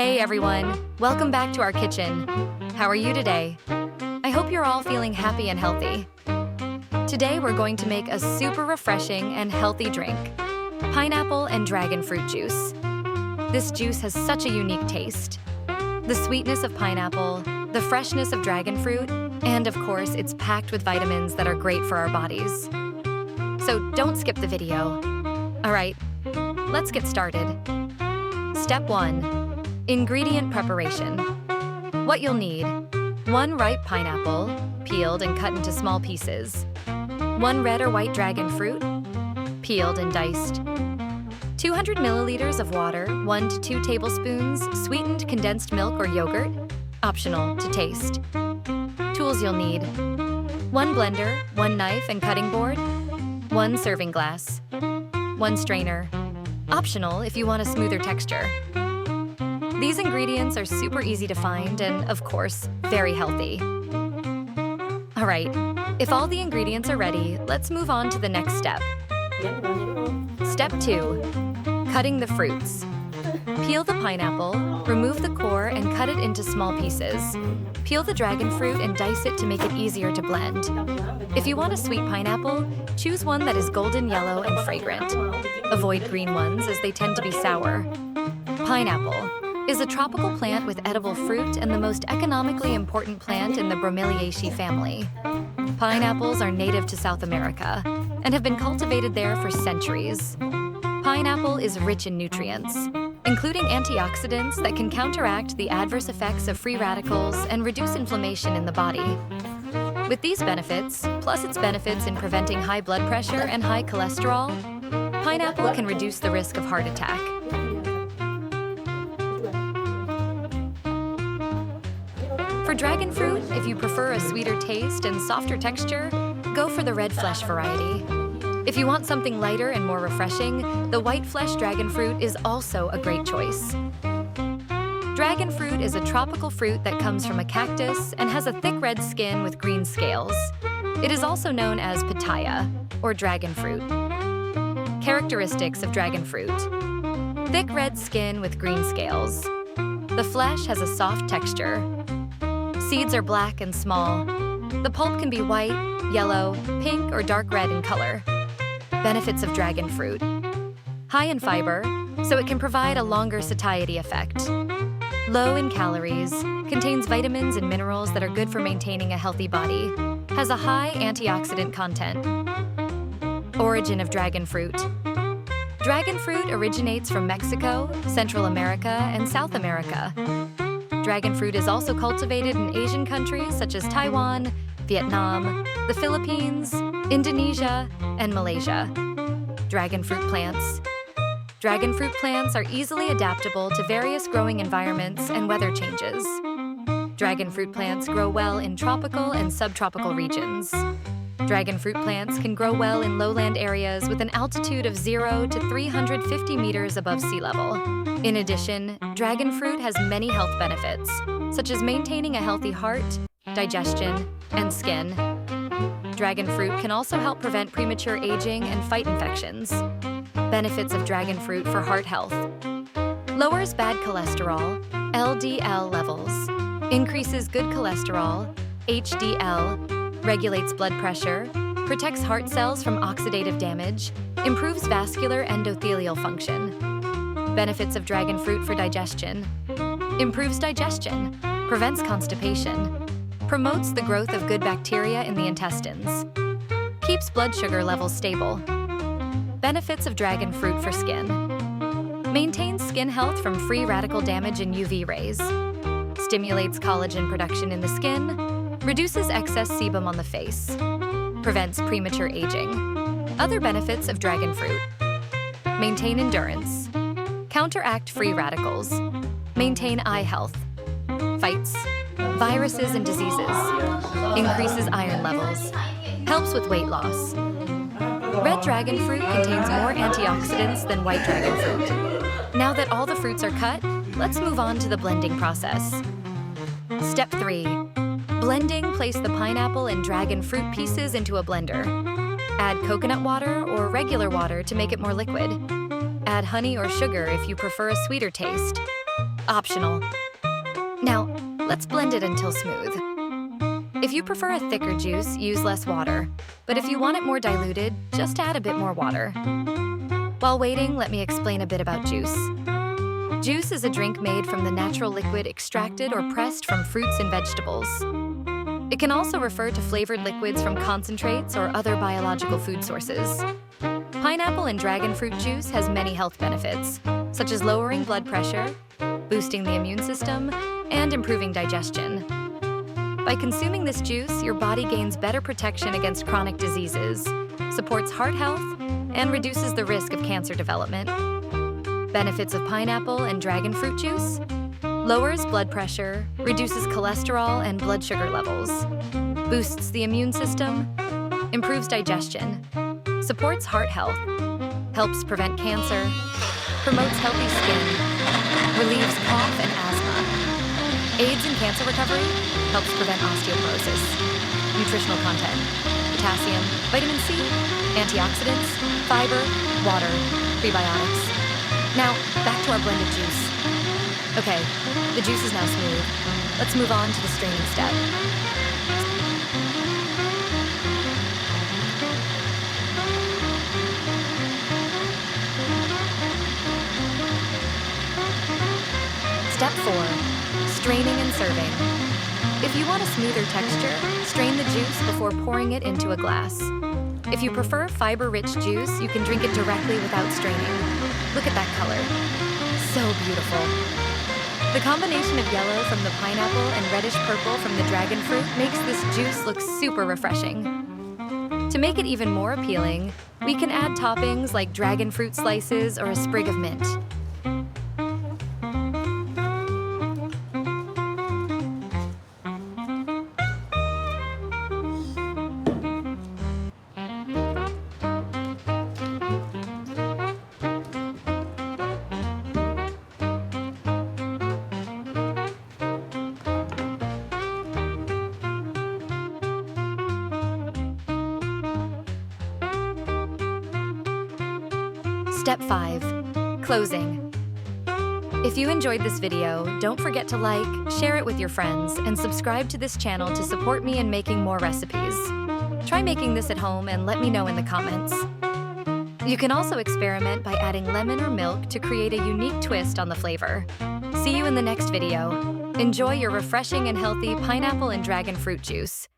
Hey everyone, welcome back to our kitchen. How are you today? I hope you're all feeling happy and healthy. Today we're going to make a super refreshing and healthy drink, pineapple and dragon fruit juice. This juice has such a unique taste. The sweetness of pineapple, the freshness of dragon fruit, and of course it's packed with vitamins that are great for our bodies. So don't skip the video. All right, let's get started. Step 1. Ingredient preparation. What you'll need: 1 ripe pineapple, peeled and cut into small pieces. 1 red or white dragon fruit, peeled and diced. 200 milliliters of water, 1 to 2 tablespoons sweetened condensed milk or yogurt, optional to taste. Tools you'll need: 1 blender, 1 knife and cutting board, 1 serving glass, 1 strainer, optional if you want a smoother texture. These ingredients are super easy to find and, of course, very healthy. All right, if all the ingredients are ready, let's move on to the next step. Step 2. Cutting the fruits. Peel the pineapple, remove the core and cut it into small pieces. Peel the dragon fruit and dice it to make it easier to blend. If you want a sweet pineapple, choose one that is golden yellow and fragrant. Avoid green ones as they tend to be sour. Pineapple is a tropical plant with edible fruit and the most economically important plant in the Bromeliaceae family. Pineapples are native to South America and have been cultivated there for centuries. Pineapple is rich in nutrients, including antioxidants that can counteract the adverse effects of free radicals and reduce inflammation in the body. With these benefits, plus its benefits in preventing high blood pressure and high cholesterol, pineapple can reduce the risk of heart attack. For dragon fruit, if you prefer a sweeter taste and softer texture, go for the red flesh variety. If you want something lighter and more refreshing, the white flesh dragon fruit is also a great choice. Dragon fruit is a tropical fruit that comes from a cactus and has a thick red skin with green scales. It is also known as pitaya, or dragon fruit. Characteristics of dragon fruit: thick red skin with green scales. The flesh has a soft texture. Seeds are black and small. The pulp can be white, yellow, pink, or dark red in color. Benefits of dragon fruit: high in fiber, so it can provide a longer satiety effect. Low in calories, contains vitamins and minerals that are good for maintaining a healthy body. Has a high antioxidant content. Origin of dragon fruit: dragon fruit originates from Mexico, Central America, and South America. Dragon fruit is also cultivated in Asian countries such as Taiwan, Vietnam, the Philippines, Indonesia, and Malaysia. Dragon fruit plants. Dragon fruit plants are easily adaptable to various growing environments and weather changes. Dragon fruit plants grow well in tropical and subtropical regions. Dragon fruit plants can grow well in lowland areas with an altitude of 0 to 350 meters above sea level. In addition, dragon fruit has many health benefits, such as maintaining a healthy heart, digestion, and skin. Dragon fruit can also help prevent premature aging and fight infections. Benefits of dragon fruit for heart health: lowers bad cholesterol, LDL levels, increases good cholesterol, HDL, regulates blood pressure, protects heart cells from oxidative damage, improves vascular endothelial function. Benefits of dragon fruit for digestion: improves digestion, prevents constipation, promotes the growth of good bacteria in the intestines, keeps blood sugar levels stable. Benefits of dragon fruit for skin: maintains skin health from free radical damage and UV rays, stimulates collagen production in the skin, reduces excess sebum on the face, prevents premature aging. Other benefits of dragon fruit: maintain endurance, counteract free radicals, maintain eye health, fights viruses and diseases, increases iron levels, helps with weight loss. Red dragon fruit contains more antioxidants than white dragon fruit. Now that all the fruits are cut, let's move on to the blending process. Step 3. Blending. Place the pineapple and dragon fruit pieces into a blender. Add coconut water or regular water to make it more liquid. Add honey or sugar if you prefer a sweeter taste. optional. Now, let's blend it until smooth. If you prefer a thicker juice, use less water. But if you want it more diluted, just add a bit more water. While waiting, let me explain a bit about juice. Juice is a drink made from the natural liquid extracted or pressed from fruits and vegetables. It can also refer to flavored liquids from concentrates or other biological food sources. Pineapple and dragon fruit juice has many health benefits, such as lowering blood pressure, boosting the immune system, and improving digestion. By consuming this juice, your body gains better protection against chronic diseases, supports heart health, and reduces the risk of cancer development. Benefits of pineapple and dragon fruit juice: lowers blood pressure, reduces cholesterol and blood sugar levels, boosts the immune system, improves digestion, supports heart health, helps prevent cancer, promotes healthy skin, relieves cough and asthma, aids in cancer recovery, helps prevent osteoporosis. Nutritional content: potassium, vitamin C, antioxidants, fiber, water, prebiotics. Now, back to our blended juice. Okay, the juice is now smooth. Let's move on to the straining step. Step 4, straining and serving. If you want a smoother texture, strain the juice before pouring it into a glass. If you prefer fiber-rich juice, you can drink it directly without straining. Look at that color. So beautiful. The combination of yellow from the pineapple and reddish purple from the dragon fruit makes this juice look super refreshing. To make it even more appealing, we can add toppings like dragon fruit slices or a sprig of mint. Step 5, closing. If you enjoyed this video, don't forget to like, share it with your friends, and subscribe to this channel to support me in making more recipes. Try making this at home and let me know in the comments. You can also experiment by adding lemon or milk to create a unique twist on the flavor. See you in the next video. Enjoy your refreshing and healthy pineapple and dragon fruit juice.